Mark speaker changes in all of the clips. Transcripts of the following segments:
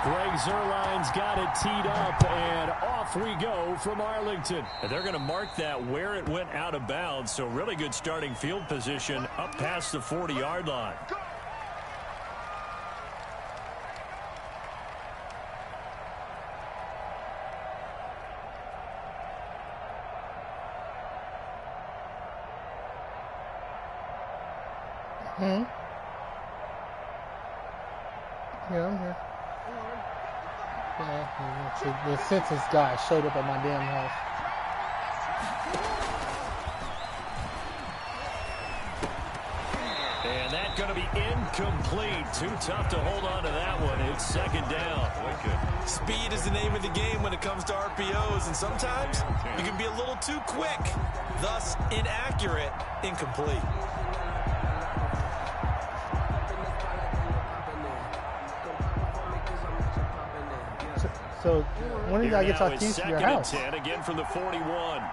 Speaker 1: Greg Zuerlein's got it teed up, and off we go from Arlington.
Speaker 2: And they're going to mark that where it went out of bounds, so really good starting field position up past the 40-yard line.
Speaker 3: Yeah, I'm here. Yeah, the census guy showed up at my damn house.
Speaker 2: And that's going to be incomplete. Too tough to hold on to that one. It's second down.
Speaker 4: Wicked. Speed is the name of the game when it comes to RPOs, and sometimes you can be a little too quick, thus inaccurate, incomplete.
Speaker 3: So when did I get y'all keys to your house?
Speaker 2: 10 again from the 41.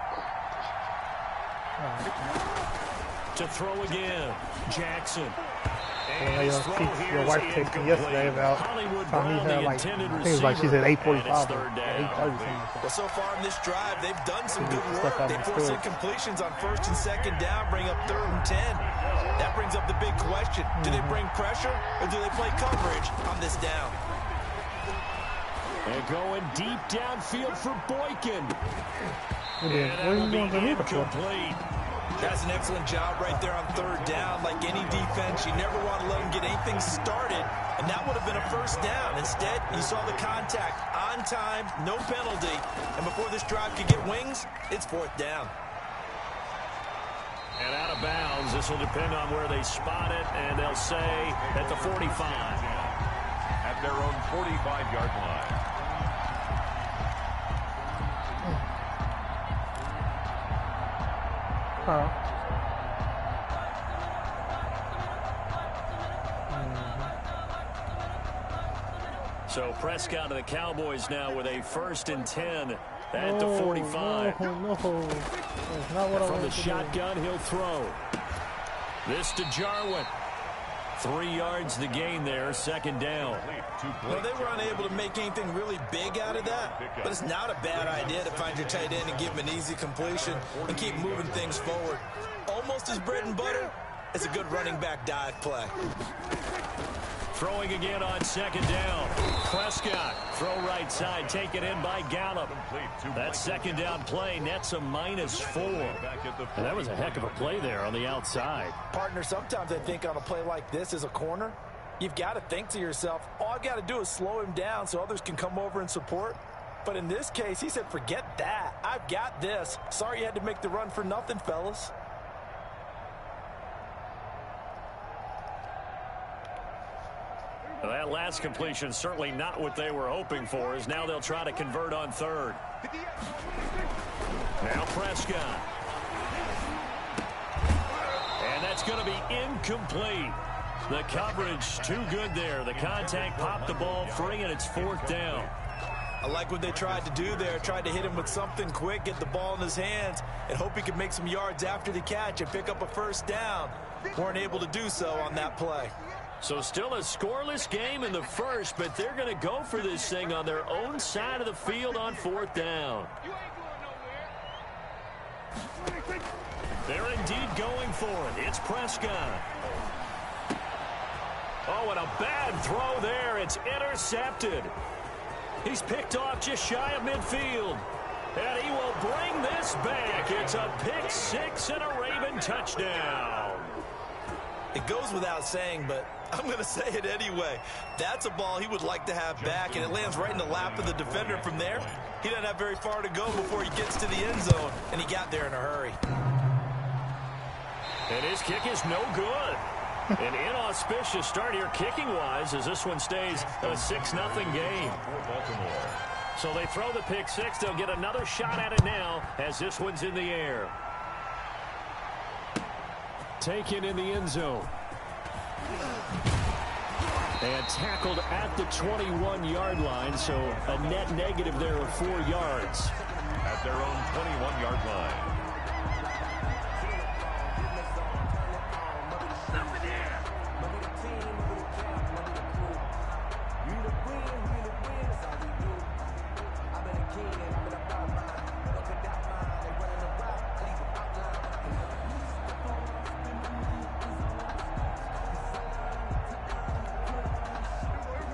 Speaker 2: To throw again, Jackson.
Speaker 3: Your wife texted me yesterday about how he had like, I think it was like she said 8:45 or 8:30.
Speaker 4: Well, so far in this drive, they've done some good work. They force incompletions on first and second down, bring up 3rd and 10. That brings up the big question. Do they bring pressure or do they play coverage on this down?
Speaker 1: And going deep downfield for Boykin.
Speaker 3: And what are you going to need for?
Speaker 4: That's an excellent job right there on 3rd down. Like any defense, you never want to let them get anything started, and that would have been a first down. Instead, you saw the contact on time, no penalty, and before this drive could get wings, it's 4th down.
Speaker 2: And out of bounds, this will depend on where they spot it, and they'll say at the 45.
Speaker 5: At their own 45-yard line.
Speaker 2: So Prescott of the Cowboys now with a 1st and 10 at the 45.
Speaker 3: No. That's not what
Speaker 1: From the shotgun, he'll throw.
Speaker 2: This to Jarwin. 3 yards the gain there, 2nd down.
Speaker 4: Well, they were unable to make anything really big out of that, but it's not a bad idea to find your tight end and give him an easy completion and keep moving things forward. Almost as bread and butter as a good running back dive play.
Speaker 2: Throwing again on 2nd down. Prescott, throw right side, taken in by Gallup. That 2nd down play nets a -4.
Speaker 1: And that was a heck of a play there on the outside.
Speaker 4: Partner, sometimes I think on a play like this as a corner, you've got to think to yourself, all I've got to do is slow him down so others can come over and support. But in this case, he said, forget that. I've got this. Sorry you had to make the run for nothing, fellas.
Speaker 2: Well, that last completion certainly not what they were hoping for, as now they'll try to convert on 3rd. Now Prescott. And that's going to be incomplete. The coverage too good there. The contact popped the ball free, and it's 4th down.
Speaker 4: I like what they tried to do there. Tried to hit him with something quick, get the ball in his hands, and hope he could make some yards after the catch and pick up a 1st down. Weren't able to do so on that play.
Speaker 2: So still a scoreless game in the first, but they're going to go for this thing on their own side of the field on 4th down. They're indeed going for it. It's Prescott. Oh, and a bad throw there. It's intercepted. He's picked off just shy of midfield. And he will bring this back. It's a pick 6 and a Raven touchdown.
Speaker 4: It goes without saying, but I'm going to say it anyway. That's a ball he would like to have back, and it lands right in the lap of the defender. From there, he doesn't have very far to go before he gets to the end zone, and he got there in a hurry.
Speaker 2: And his kick is no good. An inauspicious start here kicking-wise as this one stays a 6-0 game. So they throw the pick 6. They'll get another shot at it now as this one's in the air.
Speaker 1: Taken in the end zone. And tackled at the 21-yard line, so a net negative there of 4 yards.
Speaker 5: At their own 21-yard line.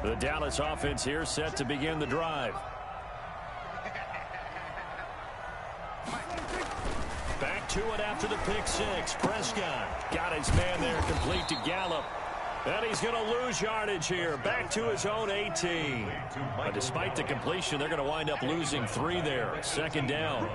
Speaker 2: The Dallas offense here set to begin the drive. Back to it after the pick six. Prescott got his man there complete to Gallup. And he's going to lose yardage here. Back to his own 18. But despite the completion, they're going to wind up losing 3 there. Second down.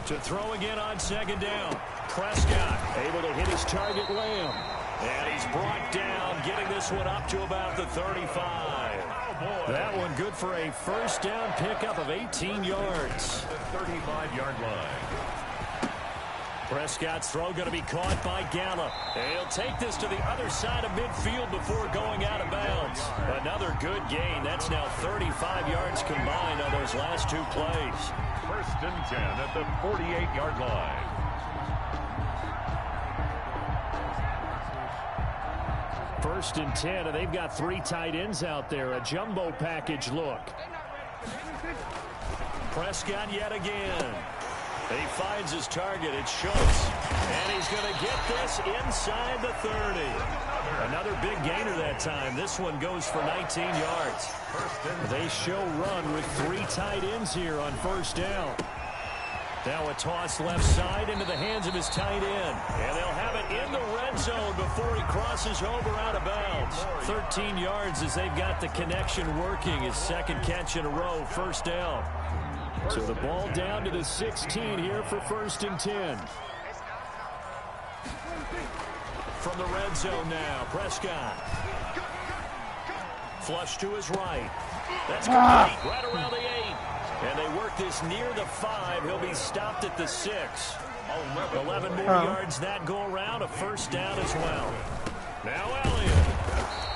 Speaker 2: To throw again on second down. Prescott able to hit his target Lamb. And he's brought down, getting this one up to about the 35. That one good for a first down pickup of 18 yards.
Speaker 5: The 35-yard line.
Speaker 2: Prescott's throw going to be caught by Gallup. He'll take this to the other side of midfield before going out of bounds. Another good gain. That's now 35 yards combined on those last 2 plays.
Speaker 5: First and 10 at the 48-yard line.
Speaker 2: First and 10, and they've got 3 tight ends out there. A jumbo package look. Prescott yet again. He finds his target. It's Schultz. And he's going to get this inside the 30. Another big gainer that time. This one goes for 19 yards. They show run with 3 tight ends here on first down. Now a toss left side into the hands of his tight end. And they'll have it in the red zone before he crosses over out of bounds. 13 yards as they've got the connection working. His second catch in a row, first down. So the ball down to the 16 here for first and 10. From the red zone now, Prescott. Flush to his right. That's complete right around the 8. And they work this near the 5. He'll be stopped at the 6. 11 more yards that go around. A first down as well. Now Elliott.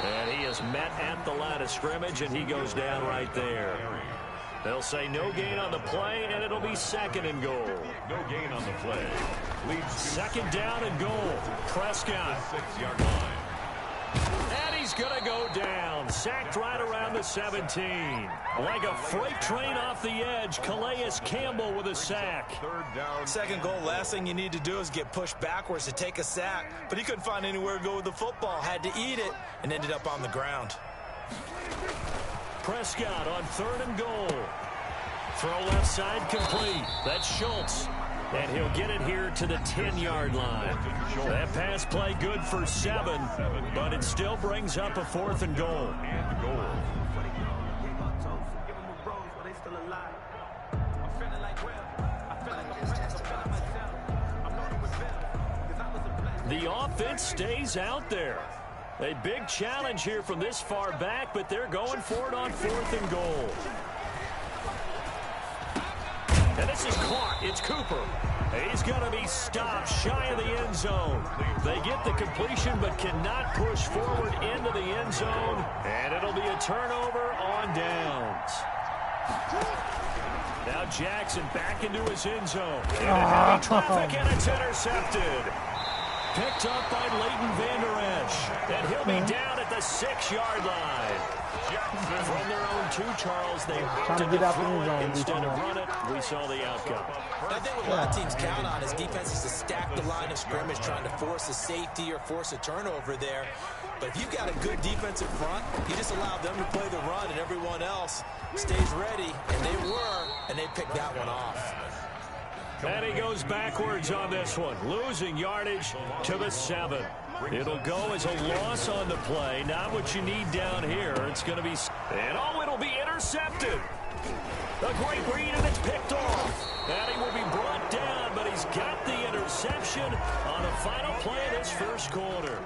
Speaker 2: And he is met at the line of scrimmage, and he goes down right there. They'll say no gain on the play, and it'll be second and goal.
Speaker 5: No gain on the play. Leads
Speaker 2: second down and goal. Prescott.
Speaker 5: 6-yard line.
Speaker 2: And he's going to go down. Sacked right around the 17. Like a freight train off the edge, Calais Campbell with a sack.
Speaker 5: Third down.
Speaker 4: Second goal, last thing you need to do is get pushed backwards to take a sack. But he couldn't find anywhere to go with the football. Had to eat it and ended up on the ground.
Speaker 2: Prescott on third and goal. Throw left side complete. That's Schultz. And he'll get it here to the 10-yard line. That pass play good for 7, but it still brings up a fourth and goal. The offense stays out there. A big challenge here from this far back, but they're going for it on fourth and goal. And this is caught. It's Cooper. He's going to be stopped shy of the end zone. They get the completion but cannot push forward into the end zone. And it'll be a turnover on downs. Now Jackson back into his end zone. Into heavy traffic, and it's intercepted. Picked up by Leighton Vander Esch. And he'll be down at the 6-yard line. From their own 2, Charles, they opted to throw it instead of run it. We saw the outcome.
Speaker 4: I think what a lot of teams count on is defenses to stack the line of scrimmage, trying to force a safety or force a turnover there. But if you've got a good defensive front, you just allow them to play the run, and everyone else stays ready. And they were, and they picked that one off.
Speaker 2: And he goes backwards on this one, losing yardage to the 7. It'll go as a loss on the play. Not what you need down here. It's going to be... And oh, it'll be intercepted. A great read, and it's picked off. And he will be brought down, but he's got the interception on the final play of this first quarter.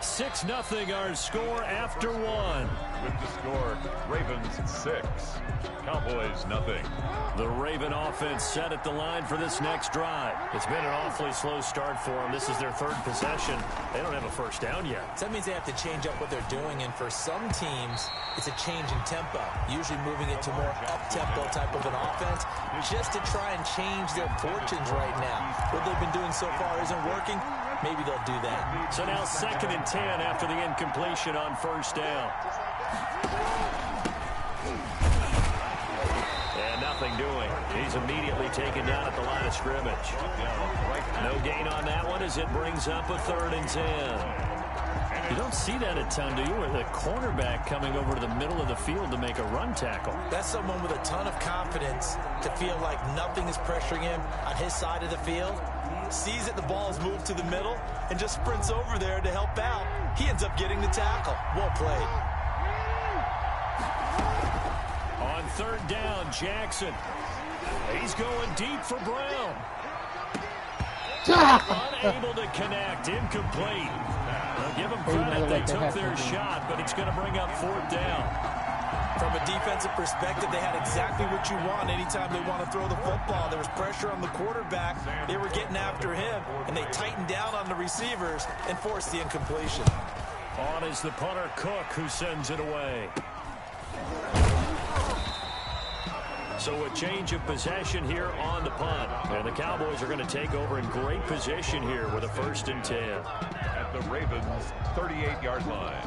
Speaker 2: 6-0 our score after 1.
Speaker 5: With the score, Ravens 6, Cowboys 0.
Speaker 2: The Raven offense set at the line for this next drive. It's been an awfully slow start for them. This is their 3rd possession. They don't have a first down yet.
Speaker 4: So that means they have to change up what they're doing, and for some teams, it's a change in tempo, usually moving it to more up-tempo type of an offense, just to try and change their fortunes right now. What they've been doing so far isn't working. Maybe they'll do that.
Speaker 2: So now 2nd and 10 after the incompletion on first down. And nothing doing. He's immediately taken down at the line of scrimmage. No gain on that one as it brings up a 3rd and 10.
Speaker 1: You don't see that a ton, do you? With a cornerback coming over to the middle of the field to make a run tackle.
Speaker 4: That's someone with a ton of confidence to feel like nothing is pressuring him on his side of the field. Sees that the ball is moved to the middle and just sprints over there to help out. He ends up getting the tackle. Well played.
Speaker 1: On third down, Jackson. He's going deep for Brown. Unable to connect. Incomplete. They'll give them credit. They took their shot, but it's going to bring up fourth down.
Speaker 4: From a defensive perspective, they had exactly what you want anytime they want to throw the football. There was pressure on the quarterback. They were getting after him, and they tightened down on the receivers and forced the incompletion.
Speaker 1: On is the punter, Cook, who sends it away. So a change of possession here on the punt. And the Cowboys are going to take over in great position here with a 1st and 10.
Speaker 5: At the Ravens' 38-yard line.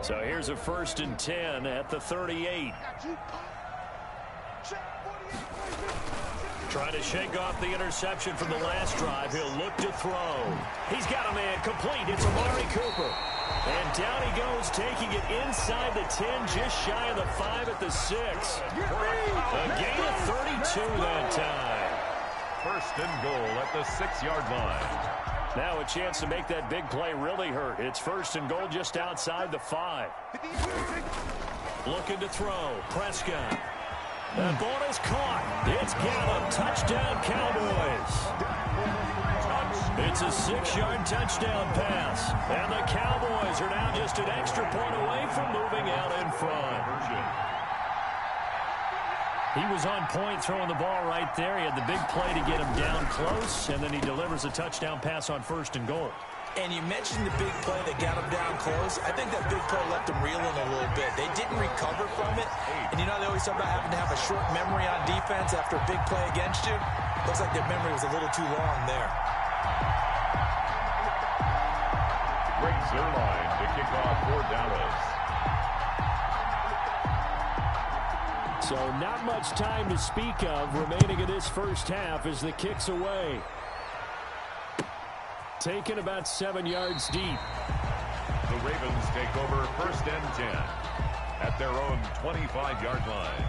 Speaker 1: So here's a 1st and 10 at the 38. Trying to shake off the interception from the last drive. He'll look to throw. He's got a man complete. It's Amari Cooper. And down he goes, taking it inside the 10, just shy of the 5 at the 6. A gain of 32 that time.
Speaker 5: 1st and goal at the 6-yard line.
Speaker 1: Now a chance to make that big play really hurt. It's 1st and goal just outside the 5. Looking to throw. Prescott. That ball is caught. It's Gallup. Touchdown, Cowboys. It's a 6-yard touchdown pass. And the Cowboys are now just an extra point away from moving out in front. He was on point throwing the ball right there. He had the big play to get him down close, and then he delivers a touchdown pass on 1st and goal.
Speaker 4: And you mentioned the big play that got him down close. I think that big play left him reeling a little bit. They didn't recover from it. And you know, they always talk about having to have a short memory on defense after a big play against you. Looks like their memory was a little too long there.
Speaker 5: Great Zerline to kick off for Dallas.
Speaker 1: So not much time to speak of remaining in this first half as the kick's away. Taken about 7 yards deep.
Speaker 5: The Ravens take over 1st and 10 at their own 25-yard line.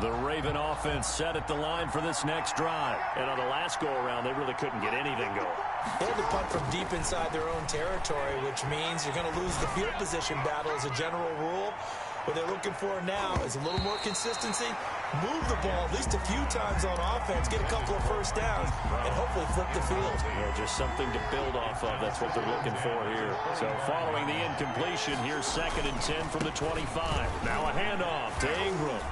Speaker 1: The Raven offense set at the line for this next drive. And on the last go-around, they really couldn't get anything going.
Speaker 4: They had to punt from deep inside their own territory, which means you're going to lose the field position battle as a general rule. What they're looking for now is a little more consistency, move the ball at least a few times on offense, get a couple of 1st downs, and hopefully flip the field.
Speaker 1: Yeah, just something to build off of. That's what they're looking for here. So following the incompletion, here's 2nd and 10 from the 25. Now a handoff to Ingram.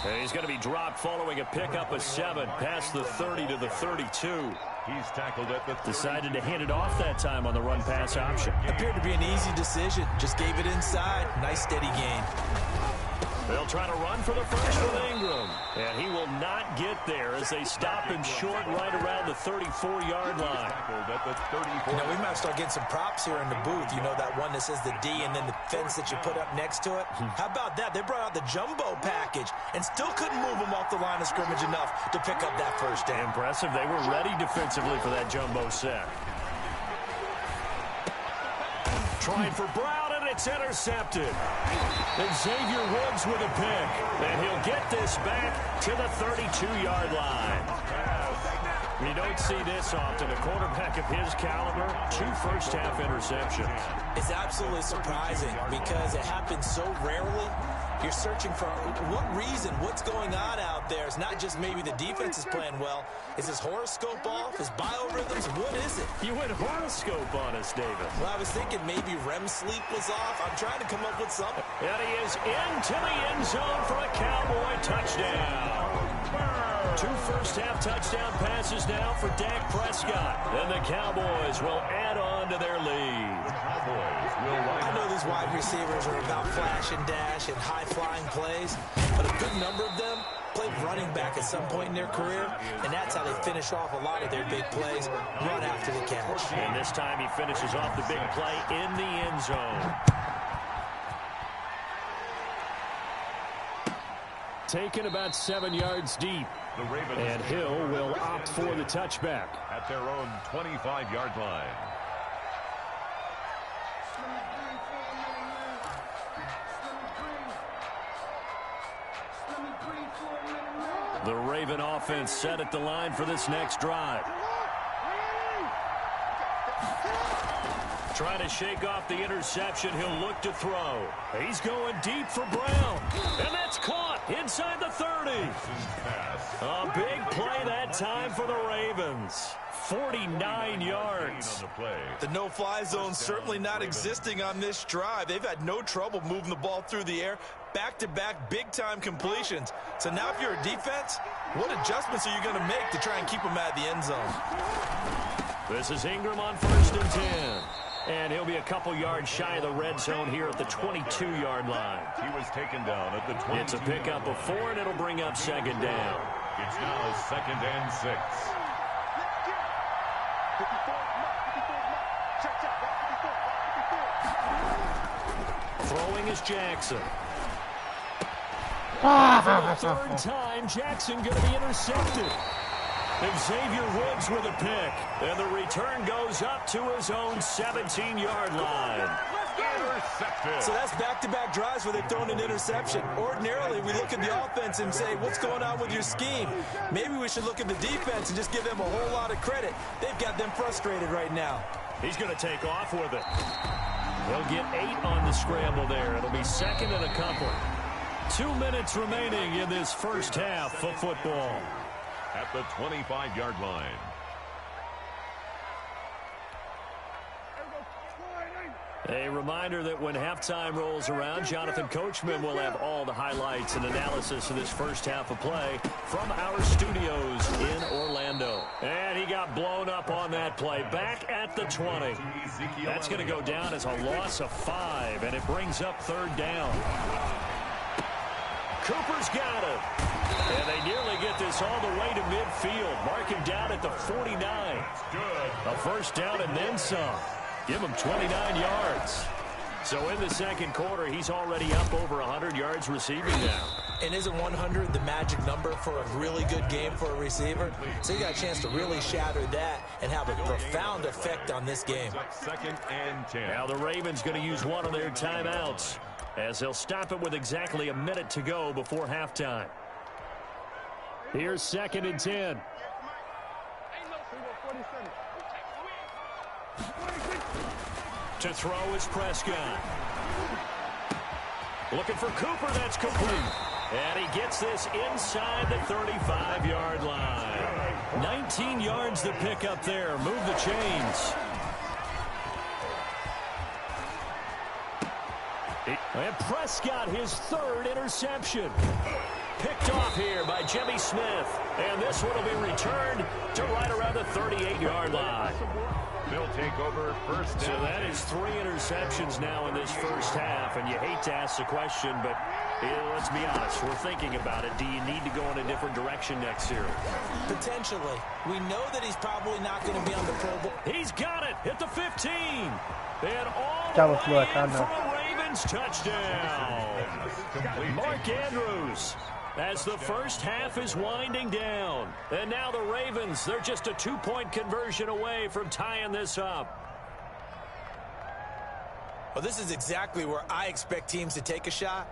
Speaker 1: And he's going to be dropped following a pickup of 7 past the 30 to the 32.
Speaker 5: He's tackled at the 30.
Speaker 1: Decided to hand it off that time on the run-pass option.
Speaker 4: Appeared to be an easy decision. Just gave it inside. Nice steady gain.
Speaker 1: They'll try to run for the first with Ingram. And he will not get there as they stop him short right around the 34-yard line.
Speaker 4: You know, we might start getting some props here in the booth. You know, that one that says the D and then the fence that you put up next to it? How about that? They brought out the jumbo package and still couldn't move him off the line of scrimmage enough to pick up that 1st down.
Speaker 1: Impressive. They were ready defensively for that jumbo set. Trying for Brown, and it's intercepted. And Xavier Woods with a pick. And he'll get this back to the 32-yard line. You don't see this often. A quarterback of his caliber, 2 first-half interceptions.
Speaker 4: It's absolutely surprising because it happens so rarely. You're searching for what reason, what's going on out there. It's not just maybe the defense is playing well. Is his horoscope off? His biorhythms? What is it?
Speaker 1: You went horoscope on us, David.
Speaker 4: Well, I was thinking maybe REM sleep was off. I'm trying to come up with something.
Speaker 1: And he is into the end zone for a Cowboy touchdown.
Speaker 2: 2 first-half touchdown passes now for Dak Prescott. And the Cowboys will add on to their lead.
Speaker 4: I know these wide receivers are about flash and dash and high-flying plays, but a good number of them played running back at some point in their career, and that's how they finish off a lot of their big plays, run after the catch.
Speaker 2: And this time he finishes off the big play in the end zone. Taken about 7 yards deep. And Hill will opt for the touchback.
Speaker 5: At their own 25-yard line.
Speaker 2: The Raven offense set at the line for this next drive. Trying to shake off the interception. He'll look to throw. He's going deep for Brown. And that's caught inside the 30. A big play that time for the Ravens. 49 yards.
Speaker 4: The no-fly zone certainly not existing on this drive. They've had no trouble moving the ball through the air. Back-to-back big-time completions. So now if you're a defense, what adjustments are you going to make to try and keep them out of the end zone?
Speaker 2: This is Ingram on 1st and 10. And he'll be a couple yards shy of the red zone here at the 22-yard line.
Speaker 5: He was taken down at the 22.
Speaker 2: It's a pickup of 4, and it'll bring up 2nd down.
Speaker 5: It's now 2nd and 6.
Speaker 2: Throwing is Jackson. For the 3rd time, Jackson going to be intercepted. And Xavier Woods with a pick. And the return goes up to his own 17-yard line.
Speaker 5: Intercepted.
Speaker 4: So that's back-to-back drives where they've thrown an interception. Ordinarily, we look at the offense and say, what's going on with your scheme? Maybe we should look at the defense and just give them a whole lot of credit. They've got them frustrated right now.
Speaker 2: He's going to take off with it. He'll get 8 on the scramble there. It'll be 2nd and a couple. 2 minutes remaining in this first half of football.
Speaker 5: At the 25-yard line.
Speaker 2: A reminder that when halftime rolls around, Jonathan Coachman will have all the highlights and analysis of this first half of play from our studios in Orlando. And he got blown up on that play back at the 20. That's going to go down as a loss of 5, and it brings up 3rd down. Cooper's got it. And they nearly get this all the way to midfield. Mark him down at the 49. A first down and then some. Give him 29 yards. So in the second quarter, he's already up over 100 yards receiving now.
Speaker 4: And isn't 100 the magic number for a really good game for a receiver? So you got a chance to really shatter that and have a profound effect on this game.
Speaker 5: 2nd and 10.
Speaker 2: Now the Ravens going to use one of their timeouts, as they'll stop it with exactly a minute to go before halftime. Here's 2nd and 10. To throw is Prescott. Looking for Cooper, that's complete. And he gets this inside the 35-yard line. 19 yards to pick up there. Move the chains. And Prescott, his 3rd interception. Picked off here by Jimmy Smith. And this one will be returned to right around the 38-yard line.
Speaker 5: They'll take over 1st down.
Speaker 2: So that is 3 interceptions now in this first half. And you hate to ask the question, but let's be honest. We're thinking about it. Do you need to go in a different direction next year?
Speaker 4: Potentially. We know that he's probably not going to be on the Pro Bowl.
Speaker 2: He's got it at the 15. And all
Speaker 3: That
Speaker 2: the
Speaker 3: was
Speaker 2: way
Speaker 3: luck, I
Speaker 2: in
Speaker 3: know.
Speaker 2: for a Ravens touchdown. Mark Andrews. As the first half is winding down. And now the Ravens, they're just a 2-point conversion away from tying this up.
Speaker 4: Well, this is exactly where I expect teams to take a shot.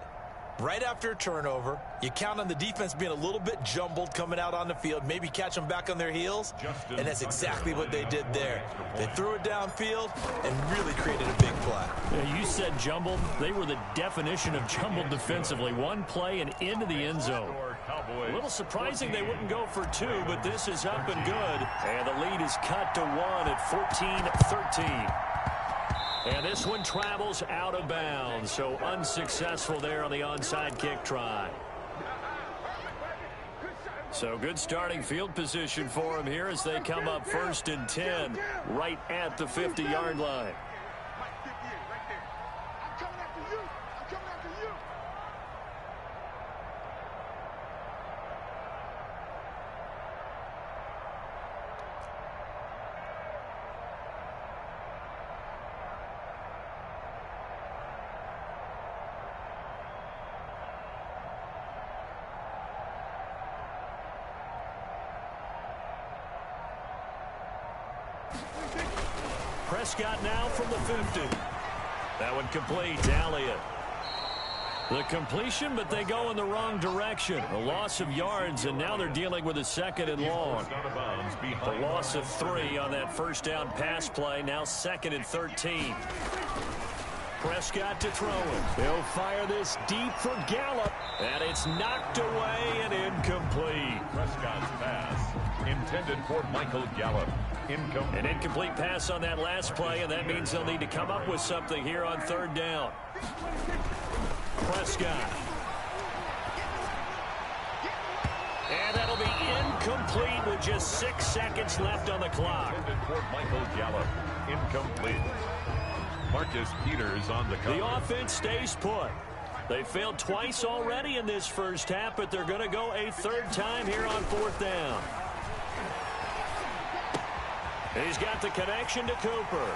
Speaker 4: Right after a turnover, you count on the defense being a little bit jumbled coming out on the field, maybe catch them back on their heels, and that's exactly what they did there. They threw it downfield and really created a big play.
Speaker 2: Yeah, you said jumbled. They were the definition of jumbled defensively. One play and into the end zone. A little surprising they wouldn't go for 2, but this is up and good. And the lead is cut to 1 at 14-13. And this one travels out of bounds, so unsuccessful there on the onside kick try. So good starting field position for him here as they come up 1st and 10 right at the 50-yard line. Prescott now from the 50. That one complete. Elliott. The completion, but they go in the wrong direction. A loss of yards, and now they're dealing with a 2nd and long. The loss of 3 on that first down pass play. Now 2nd and 13. Prescott to throw it. They'll fire this deep for Gallup, and it's knocked away and incomplete.
Speaker 5: Prescott's pass intended for Michael Gallup.
Speaker 2: An incomplete pass on that last play, and that means they'll need to come up with something here on 3rd down. Prescott. And that'll be incomplete with just 6 seconds left on the clock.
Speaker 5: Intended for Michael Gallup. Incomplete. Marcus Peters on the cover.
Speaker 2: The offense stays put. They failed twice already in this first half, but they're going to go a 3rd time here on 4th down. He's got the connection to Cooper.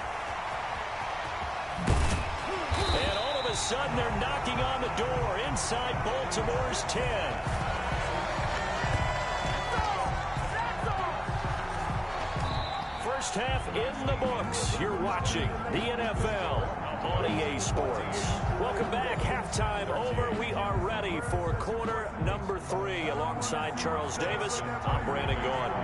Speaker 2: And all of a sudden, they're knocking on the door inside Baltimore's 10. First half in the books. You're watching the NFL on EA Sports. Welcome back. Halftime over. We are ready for quarter number 3. Alongside Charles Davis, I'm Brandon Gordon.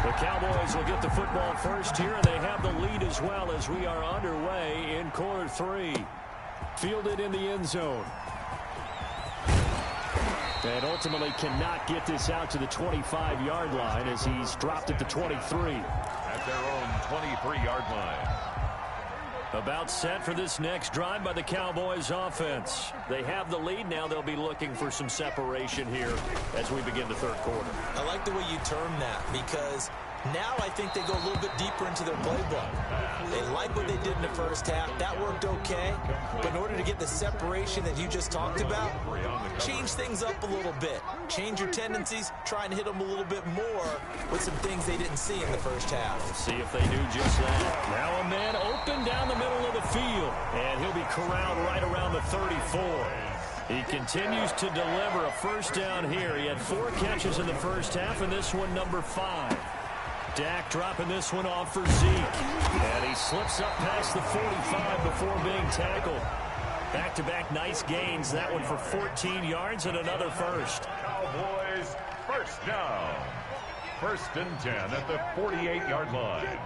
Speaker 2: The Cowboys will get the football first here, and they have the lead as well as we are underway in quarter 3. Fielded in the end zone. And ultimately cannot get this out to the 25-yard line as he's dropped at the 23.
Speaker 5: At their own 23-yard line.
Speaker 2: About set for this next drive by the Cowboys offense. They have the lead. Now they'll be looking for some separation here as we begin the 3rd quarter.
Speaker 4: I like the way you term that, because now I think they go a little bit deeper into their playbook. They like what they did in the first half. That worked okay. But in order to get the separation that you just talked about, change things up a little bit. Change your tendencies. Try and hit them a little bit more with some things they didn't see in the first half.
Speaker 2: We'll see if they do just that. Now a man open down the middle of the field. And he'll be corralled right around the 34. He continues to deliver a first down here. He had 4 catches in the first half, and this one number 5. Dak dropping this one off for Zeke. And he slips up past the 45 before being tackled. Back-to-back nice gains. That one for 14 yards and another first.
Speaker 5: Cowboys first down. 1st and 10 at the 48-yard line.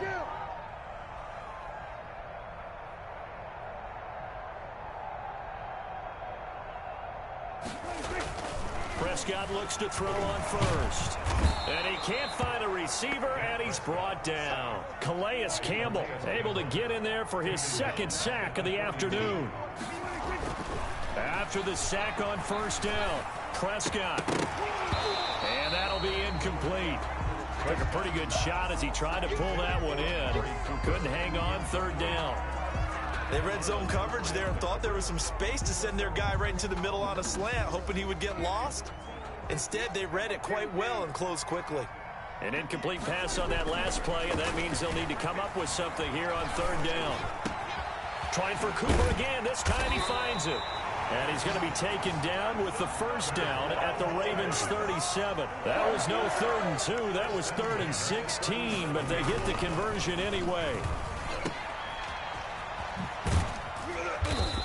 Speaker 2: Prescott looks to throw on first. And he can't find a receiver, and he's brought down. Calais Campbell able to get in there for his 2nd sack of the afternoon. After the sack on first down, Prescott. And that'll be incomplete. Took a pretty good shot as he tried to pull that one in. Couldn't hang on 3rd down.
Speaker 4: They red zone coverage there and thought there was some space to send their guy right into the middle on a slant, hoping he would get lost. Instead, they read it quite well and closed quickly.
Speaker 2: An incomplete pass on that last play, and that means they'll need to come up with something here on 3rd down. Trying for Cooper again. This time he finds it. And he's going to be taken down with the first down at the Ravens' 37. That was no 3rd and 2. That was 3rd and 16, but they get the conversion anyway.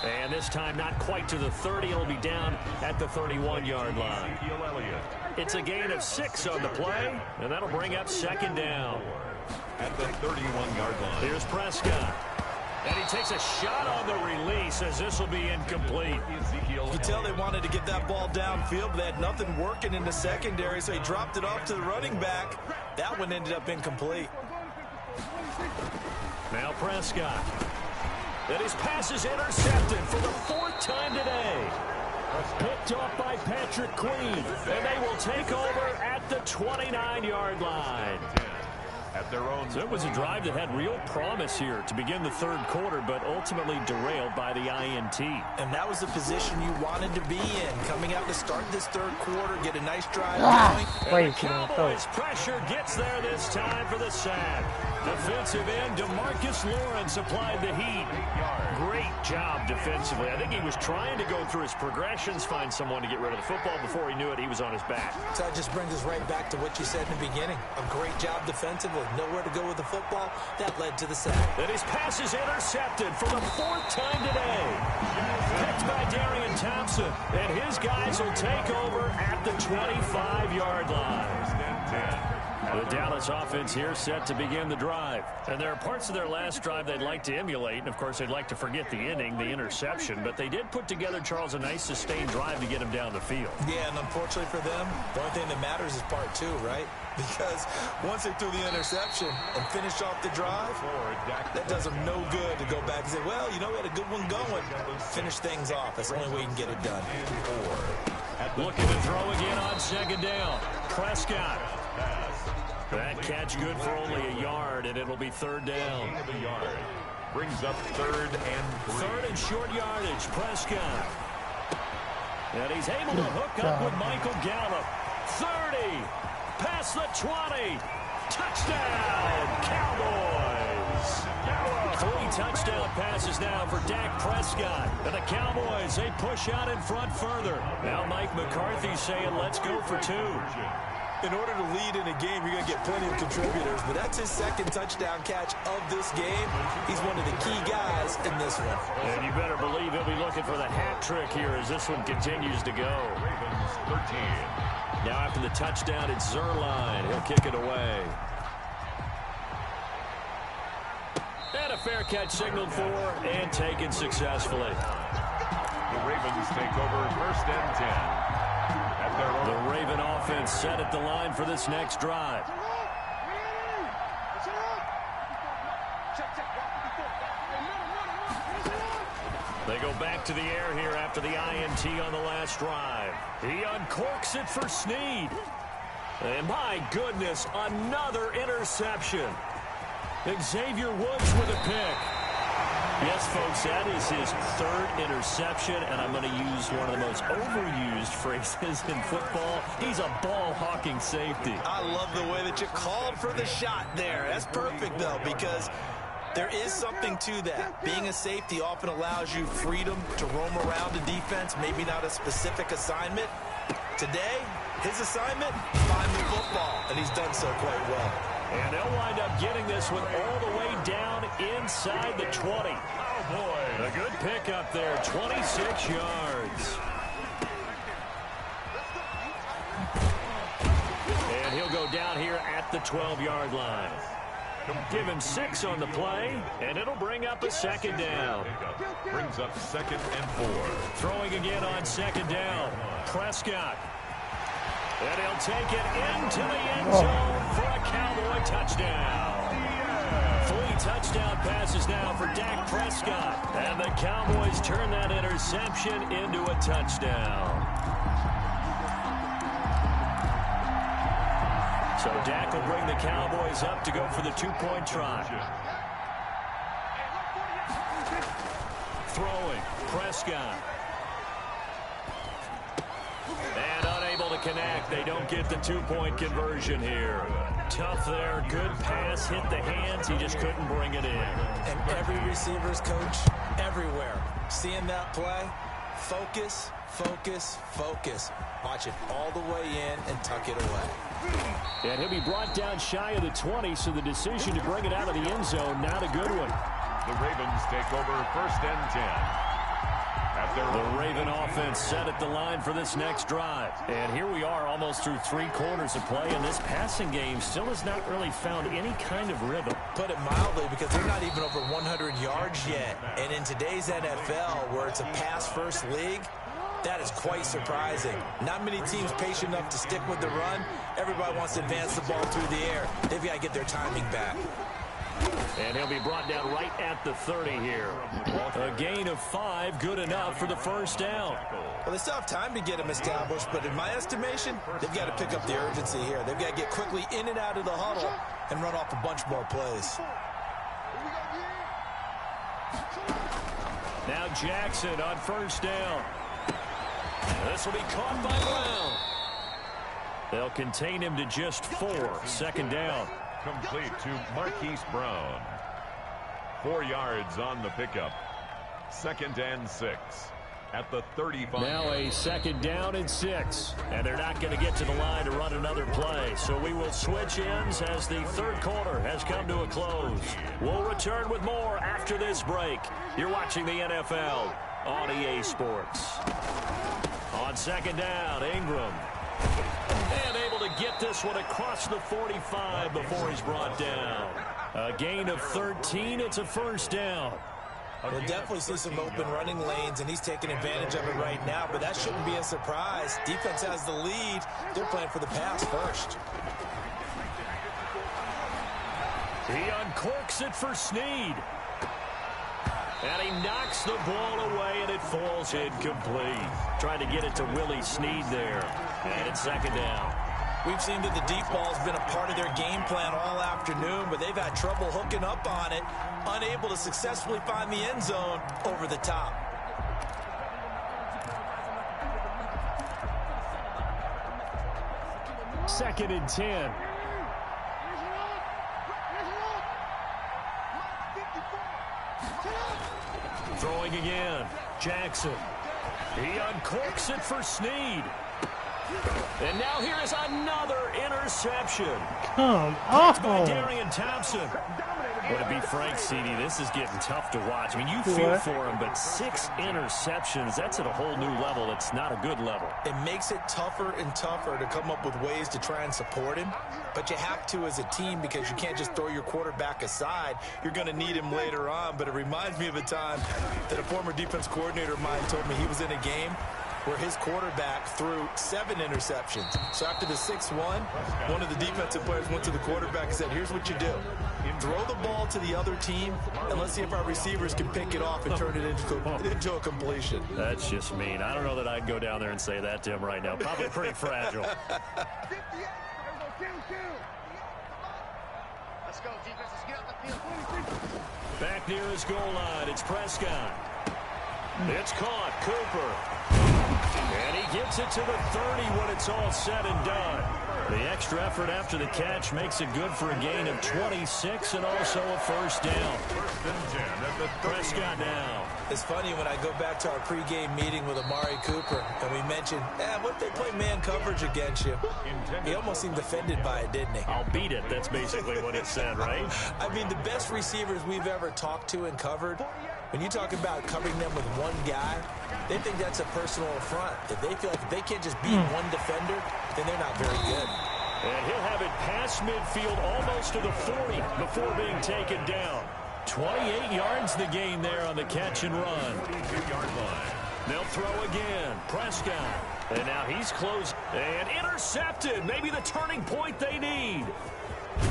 Speaker 2: And this time not quite to the 30. It'll be down at the 31-yard line. It's a gain of 6 on the play, and that'll bring up 2nd down.
Speaker 5: At the 31-yard line.
Speaker 2: Here's Prescott. And he takes a shot on the release as this will be incomplete.
Speaker 4: You can tell they wanted to get that ball downfield, but they had nothing working in the secondary, so he dropped it off to the running back. That one ended up incomplete.
Speaker 2: Now Prescott. And his pass is intercepted for the 4th time today. Picked off by Patrick Queen. And they will take over at the 29-yard line.
Speaker 5: At their own.
Speaker 2: So it was a drive that had real promise here to begin the third quarter, but ultimately derailed by the INT.
Speaker 4: And that was the position you wanted to be in. Coming out to start this third quarter, get a nice drive going.
Speaker 2: And the Cowboys pressure gets there this time for the sack. Defensive end DeMarcus Lawrence applied the heat. Great job defensively. I think he was trying to go through his progressions, find someone to get rid of the football. Before he knew it, he was on his back.
Speaker 4: So that just brings us right back to what you said in the beginning. A great job defensively. Nowhere to go with the football. That led to the sack.
Speaker 2: And his pass is intercepted for the fourth time today. Picked by Darian Thompson. And his guys will take over at the 25-yard line. The Dallas offense here set to begin the drive. And there are parts of their last drive they'd like to emulate. And, of course, they'd like to forget the inning, the interception. But they did put together, Charles, a nice sustained drive to get him down the field.
Speaker 4: Yeah, and unfortunately for them, the only thing that matters is part two, right? Because once they threw the interception and finished off the drive, that does them no good to go back and say, well, you know, we had a good one going. Finish things off. That's the only way you can get it done.
Speaker 2: Looking to throw again on second down. Prescott. That catch good for only a yard, and it'll be third down.
Speaker 5: Brings up third and 3.
Speaker 2: Third and short yardage, Prescott. And he's able to hook up with Michael Gallup. 30, past the 20. Touchdown, Cowboys. 3 touchdown passes now for Dak Prescott. And the Cowboys, they push out in front further. Now Mike McCarthy saying, let's go for 2.
Speaker 4: In order to lead in a game, you're going to get plenty of contributors, but that's his second touchdown catch of this game. He's one of the key guys in this one.
Speaker 2: And you better believe he'll be looking for the hat trick here as this one continues to go.
Speaker 5: Ravens 13.
Speaker 2: Now after the touchdown, it's Zerline. He'll kick it away. And a fair catch signaled for and taken successfully.
Speaker 5: The Ravens take over first and 10.
Speaker 2: The Raven offense set at the line for this next drive. They go back to the air here after the INT on the last drive. He uncorks it for Snead. And my goodness, another interception. Xavier Woods with a pick. Yes, folks, that is his third interception, and I'm going to use one of the most overused phrases in football. He's a ball-hawking safety.
Speaker 4: I love the way that you called for the shot there. That's perfect, though, because there is something to that. Being a safety often allows you freedom to roam around a defense, maybe not a specific assignment. Today, his assignment, find the football, and he's done so quite well.
Speaker 2: And they'll wind up getting this one all the way down inside the 20. Oh, boy. A good pick up there, 26 yards. And he'll go down here at the 12-yard line. Give him 6 on the play, and it'll bring up a second down.
Speaker 5: Brings up second and 4.
Speaker 2: Throwing again on second down. Prescott. And he'll take it into the end zone for a Cowboy touchdown. 3 touchdown passes now for Dak Prescott. And the Cowboys turn that interception into a touchdown. So Dak will bring the Cowboys up to go for the 2-point try. Throwing, Prescott. And unable to connect. They don't get the 2-point conversion here. Tough there. Good pass. Hit the hands. He just couldn't bring it in.
Speaker 4: And every receiver's coach, everywhere, seeing that play, focus, focus, focus. Watch it all the way in and tuck it away.
Speaker 2: And he'll be brought down shy of the 20, so the decision to bring it out of the end zone, not a good one.
Speaker 5: The Ravens take over first and 10.
Speaker 2: The Raven offense set at the line for this next drive. And here we are almost through 3 quarters of play, and this passing game still has not really found any kind of rhythm.
Speaker 4: Put it mildly, because they're not even over 100 yards yet. And in today's NFL, where it's a pass-first league, that is quite surprising. Not many teams patient enough to stick with the run. Everybody wants to advance the ball through the air. They've got to get their timing back.
Speaker 2: And he'll be brought down right at the 30 here. A gain of 5, good enough for the first down.
Speaker 4: Well, they still have time to get him established, but in my estimation, they've got to pick up the urgency here. They've got to get quickly in and out of the huddle and run off a bunch more plays.
Speaker 2: Now Jackson on first down. This will be caught by Brown. They'll contain him to just 4. Second down.
Speaker 5: Complete to Marquise Brown. 4 yards on the pickup. 2nd and 6 at the 35.
Speaker 2: Now a 2nd down and 6. And they're not going to get to the line to run another play. So we will switch ends as the third quarter has come to a close. We'll return with more after this break. You're watching the NFL on EA Sports. On 2nd down, Ingram. And able to get this one across the 45 before he's brought down. A gain of 13. It's a first down.
Speaker 4: We'll definitely see some open running lanes, and he's taking advantage of it right now, but that shouldn't be a surprise. Defense has the lead. They're playing for the pass first.
Speaker 2: He uncorks it for Snead. And he knocks the ball away, and it falls incomplete. Trying to get it to Willie Snead there. And it's 2nd down.
Speaker 4: We've seen that the deep ball's been a part of their game plan all afternoon, but they've had trouble hooking up on it, unable to successfully find the end zone over the top.
Speaker 2: Second and 10. Throwing again. Jackson. He uncorks it for Snead. And now here is another interception.
Speaker 3: Come on.
Speaker 2: By Darian Thompson. Would it be Frank Seedy? This is getting tough to watch. I mean, you feel for him, but 6 interceptions, that's at a whole new level. It's not a good level.
Speaker 4: It makes it tougher and tougher to come up with ways to try and support him. But you have to as a team because you can't just throw your quarterback aside. You're going to need him later on. But it reminds me of a time that a former defense coordinator of mine told me he was in a game where his quarterback threw 7 interceptions. So after the 6-1, one of the defensive players went to the quarterback and said, here's what you do. Throw the ball to the other team, and let's see if our receivers can pick it off and turn it into a completion.
Speaker 2: That's just mean. I don't know that I'd go down there and say that to him right now. Probably pretty fragile.
Speaker 6: Let's go, defense. Let's get out the field.
Speaker 2: Back near his goal line, it's Prescott. It's caught. Cooper. And he gets it to the 30 when it's all said and done. The extra effort after the catch makes it good for a gain of 26 and also a first down. Prescott now.
Speaker 4: It's funny when I go back to our pregame meeting with Amari Cooper and we mentioned, what if they play man coverage against you? He almost seemed offended by it, didn't he?
Speaker 2: I'll beat it. That's basically what it said, right?
Speaker 4: I mean, the best receivers we've ever talked to and covered, when you talk about covering them with one guy, they think that's a personal affront. If they feel like if they can't just beat one defender, then they're not very good.
Speaker 2: And he'll have it past midfield almost to the 40 before being taken down. 28 yards the gain there on the catch and run. They'll throw again. Prescott. And now he's close and intercepted. Maybe the turning point they need.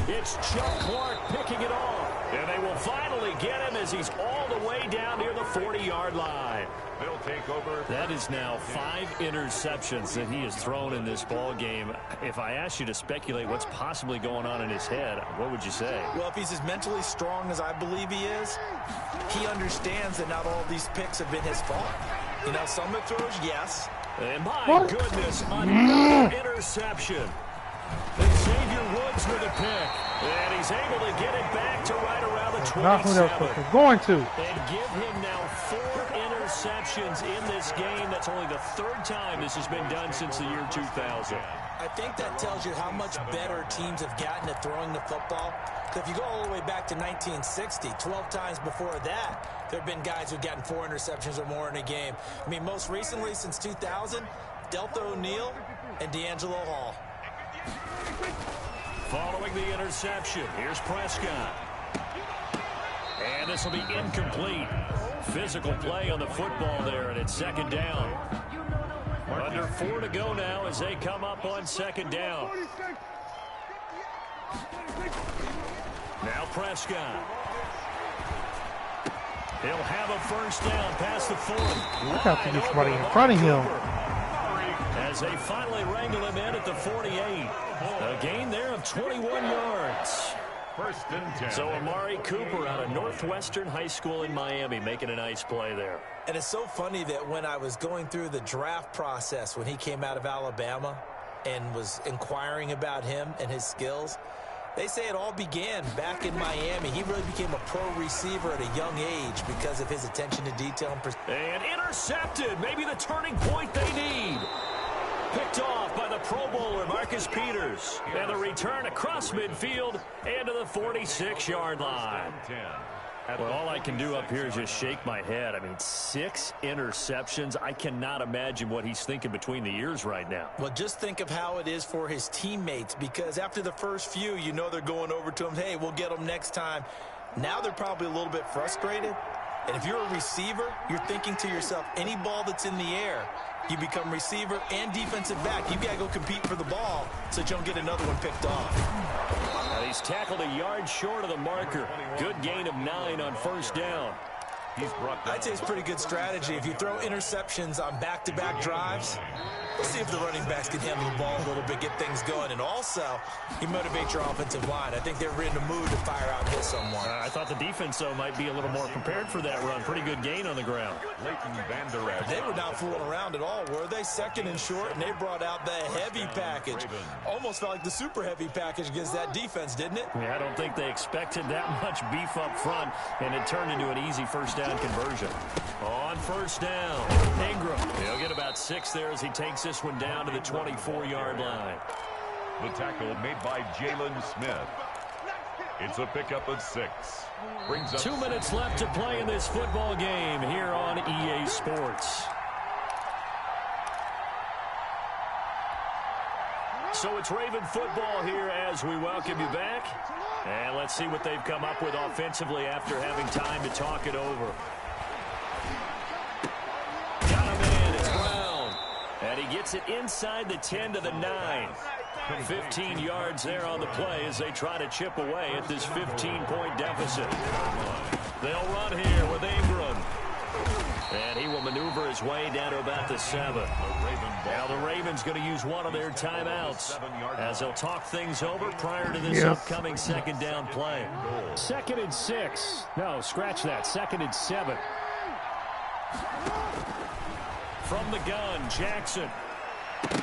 Speaker 2: It's Chuck Clark picking it off. And they will finally get him as he's all the way down near the 40-yard line.
Speaker 5: They'll take over.
Speaker 2: That is now 5 interceptions that he has thrown in this ball game. If I asked you to speculate what's possibly going on in his head, what would you say?
Speaker 4: Well, if he's as mentally strong as I believe he is, he understands that not all these picks have been his fault. You know, some of the throws, yes.
Speaker 2: And my goodness, another interception. And Xavier Woods with a pick. And he's able to get it back to right around the 27.
Speaker 3: Going to.
Speaker 2: And give him now 4 interceptions in this game. That's only the 3rd time this has been done since the year 2000.
Speaker 4: I think that tells you how much better teams have gotten at throwing the football. If you go all the way back to 1960, 12 times before that, there have been guys who've gotten 4 interceptions or more in a game. I mean, most recently, since 2000, Delta O'Neal and D'Angelo Hall.
Speaker 2: Following the interception, here's Prescott. And this will be incomplete. Physical play on the football there, and it's 2nd down. Under 4 to go now as they come up on 2nd down. Now Prescott. He'll have a first down past the 40.
Speaker 3: I got to get somebody in front of him.
Speaker 2: As they finally wrangle him in at the 48. A gain there of 21 yards.
Speaker 5: First and 10.
Speaker 2: So Amari Cooper out of Northwestern High School in Miami making a nice play there.
Speaker 4: And it's so funny that when I was going through the draft process when he came out of Alabama and was inquiring about him and his skills, they say it all began back in Miami. He really became a pro receiver at a young age because of his attention to detail.
Speaker 2: And intercepted. Maybe the turning point they need. Picked off by the Pro Bowler, Marcus Peters. And the return across midfield and to the 46-yard line. Well, all I can do up here is just shake my head. I mean, 6 interceptions. I cannot imagine what he's thinking between the ears right now.
Speaker 4: Well, just think of how it is for his teammates, because after the first few, you know they're going over to him, hey, we'll get them next time. Now they're probably a little bit frustrated. And if you're a receiver, you're thinking to yourself, any ball that's in the air, you become receiver and defensive back. You got to go compete for the ball so that you don't get another one picked off.
Speaker 2: Now he's tackled a yard short of the marker. Good gain of 9 on first down.
Speaker 4: I'd say it's pretty good strategy. If you throw interceptions on back-to-back drives, we'll see if the running backs can handle the ball a little bit, get things going. And also, you motivate your offensive line. I think they're in the mood to fire out and hit someone.
Speaker 2: I thought the defense, though, might be a little more prepared for that run. Pretty good gain on the ground.
Speaker 4: They were not fooling around at all, were they? Second and short, and they brought out the heavy package. Almost felt like the super heavy package against that defense, didn't it?
Speaker 2: Yeah, I don't think they expected that much beef up front, and it turned into an easy first down conversion. On first down, Ingram. He'll get about 6 there as he takes this one down to the 24-yard line.
Speaker 5: The tackle made by Jalen Smith. It's a pickup of 6. Brings up
Speaker 2: 2 minutes left to play in this football game here on EA Sports. So it's Raven football here as we welcome you back. And let's see what they've come up with offensively after having time to talk it over. Got him in. It's Brown. And he gets it inside the 10 to the 9. 15 yards there on the play as they try to chip away at this 15-point deficit. They'll run here with Ingram. And he will maneuver his way down to about the 7. Now the Ravens going to use one of their timeouts as they'll talk things over prior to this upcoming second down play. 2nd and 6. No, scratch that. 2nd and 7. From the gun, Jackson.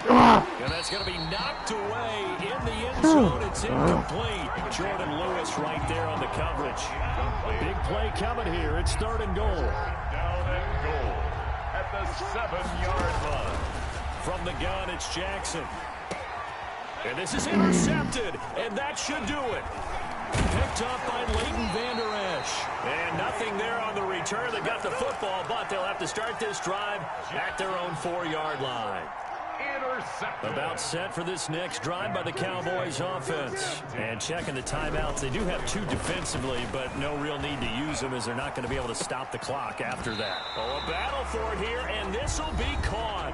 Speaker 2: And that's going to be knocked away in the end zone. It's incomplete. Jordan Lewis right there on the coverage. Big play coming here. It's 3rd and goal.
Speaker 5: down and goal at the 7-yard line.
Speaker 2: From the gun, it's Jackson. And this is intercepted, and that should do it. Picked up by Leighton Vander Esch. And nothing there on the return. They got the football, but they'll have to start this drive at their own 4-yard line. About set for this next drive by the Cowboys offense. And checking the timeouts. They do have 2 defensively, but no real need to use them as they're not going to be able to stop the clock after that. Oh, a battle for it here, and this will be caught.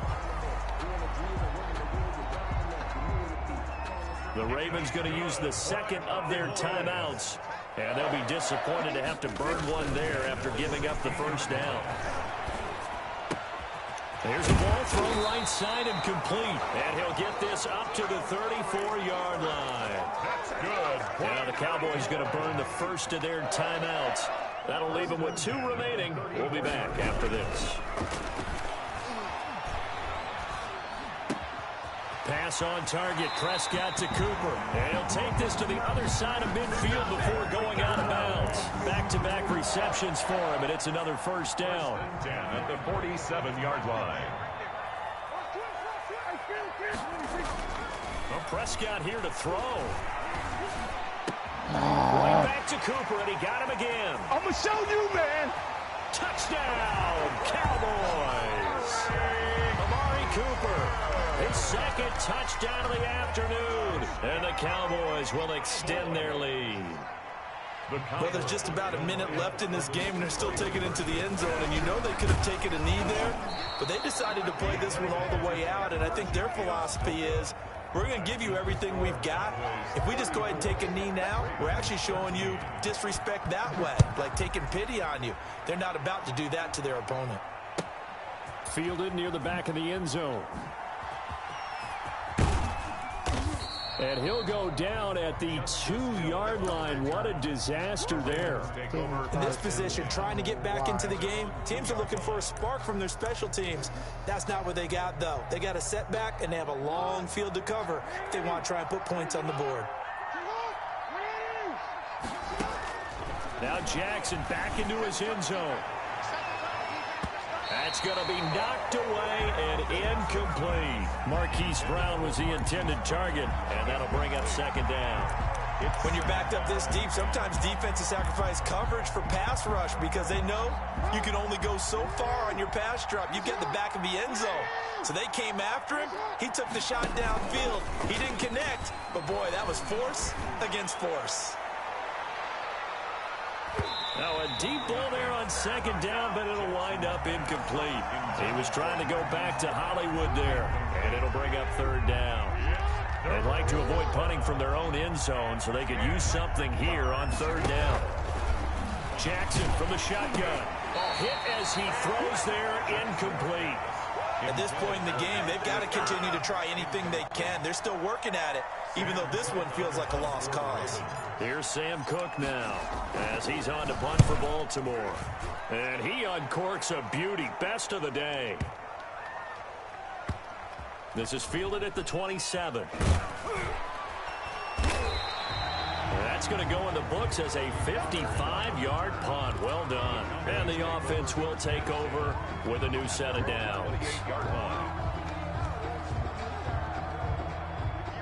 Speaker 2: The Ravens going to use the 2nd of their timeouts. And they'll be disappointed to have to burn one there after giving up the first down. Here's the ball thrown right side and complete. And he'll get this up to the 34-yard line.
Speaker 5: That's good.
Speaker 2: Now the Cowboys going to burn the first of their timeouts. That'll leave them with 2 remaining. We'll be back after this. Pass on target, Prescott to Cooper. And he'll take this to the other side of midfield before going out of bounds. Back-to-back receptions for him, and it's another first down.
Speaker 5: 10 at the 47-yard line.
Speaker 2: Well, Prescott here to throw. Right back to Cooper, and he got him again.
Speaker 6: I'm going to show you, man.
Speaker 2: Touchdown, Cowboys. Amari Cooper. His 2nd touchdown of the afternoon. And the Cowboys will extend their lead.
Speaker 4: Well, there's just about a minute left in this game, and they're still taking it into the end zone. And you know they could have taken a knee there, but they decided to play this one all the way out. And I think their philosophy is, we're going to give you everything we've got. If we just go ahead and take a knee now, we're actually showing you disrespect that way, like taking pity on you. They're not about to do that to their opponent.
Speaker 2: Fielded near the back of the end zone. And he'll go down at the 2-yard line. What a disaster there.
Speaker 4: In this position, trying to get back into the game, teams are looking for a spark from their special teams. That's not what they got, though. They got a setback, and they have a long field to cover if they want to try and put points on the board.
Speaker 2: Now Jackson back into his end zone. That's going to be knocked away and incomplete. Marquise Brown was the intended target, and that'll bring up second down.
Speaker 4: When you're backed up this deep, sometimes defenses sacrifice coverage for pass rush because they know you can only go so far on your pass drop. You get the back of the end zone. So they came after him. He took the shot downfield. He didn't connect, but boy, that was force against force.
Speaker 2: Now a deep ball there on second down, but it'll wind up incomplete. He was trying to go back to Hollywood there, and it'll bring up third down. They'd like to avoid punting from their own end zone so they could use something here on third down. Jackson from the shotgun. Hit as he throws there, incomplete.
Speaker 4: At this point in the game, they've got to continue to try anything they can. They're still working at it, even though this one feels like a lost cause.
Speaker 2: Here's Sam Cook now as he's on to punt for Baltimore. And he uncorks a beauty. Best of the day. This is fielded at the 27. That's going to go in the books as a 55-yard punt. Well done. And the offense will take over with a new set of downs.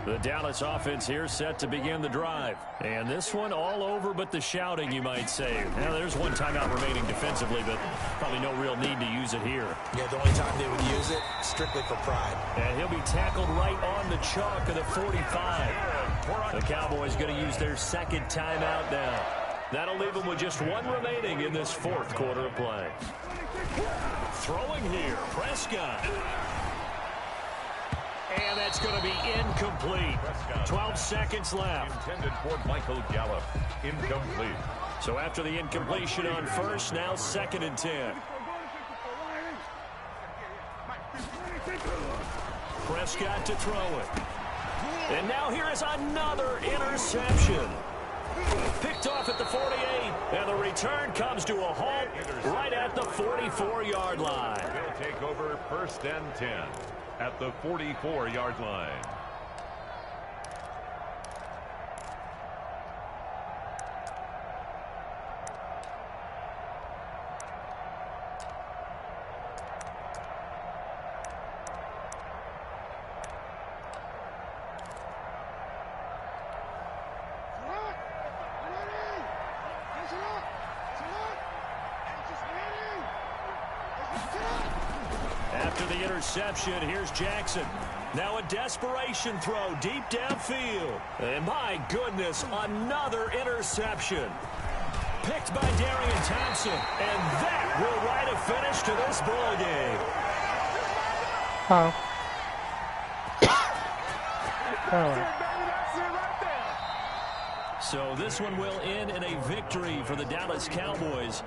Speaker 2: The Dallas offense here set to begin the drive. And this one all over but the shouting, you might say. Now, there's one timeout remaining defensively, but probably no real need to use it here.
Speaker 4: Yeah, the only time they would use it, strictly for pride.
Speaker 2: And he'll be tackled right on the chalk of the 45. The Cowboys going to use their second timeout now. That'll leave them with just one remaining in this fourth quarter of play. Throwing here, Prescott. And that's going to be incomplete. 12 seconds left.
Speaker 5: Intended for Michael Gallup. Incomplete.
Speaker 2: So after the incompletion on first, now second and 10. Prescott to throw it. And now here is another interception. Picked off at the 48, and the return comes to a halt right at the 44-yard line.
Speaker 5: He'll take over first and 10 at the 44-yard line.
Speaker 2: After the interception, here's Jackson. Now a desperation throw deep downfield. And my goodness, another interception. Picked by Darian Thompson. And that will write a finish to this ball game. So this one will end in a victory for the Dallas Cowboys.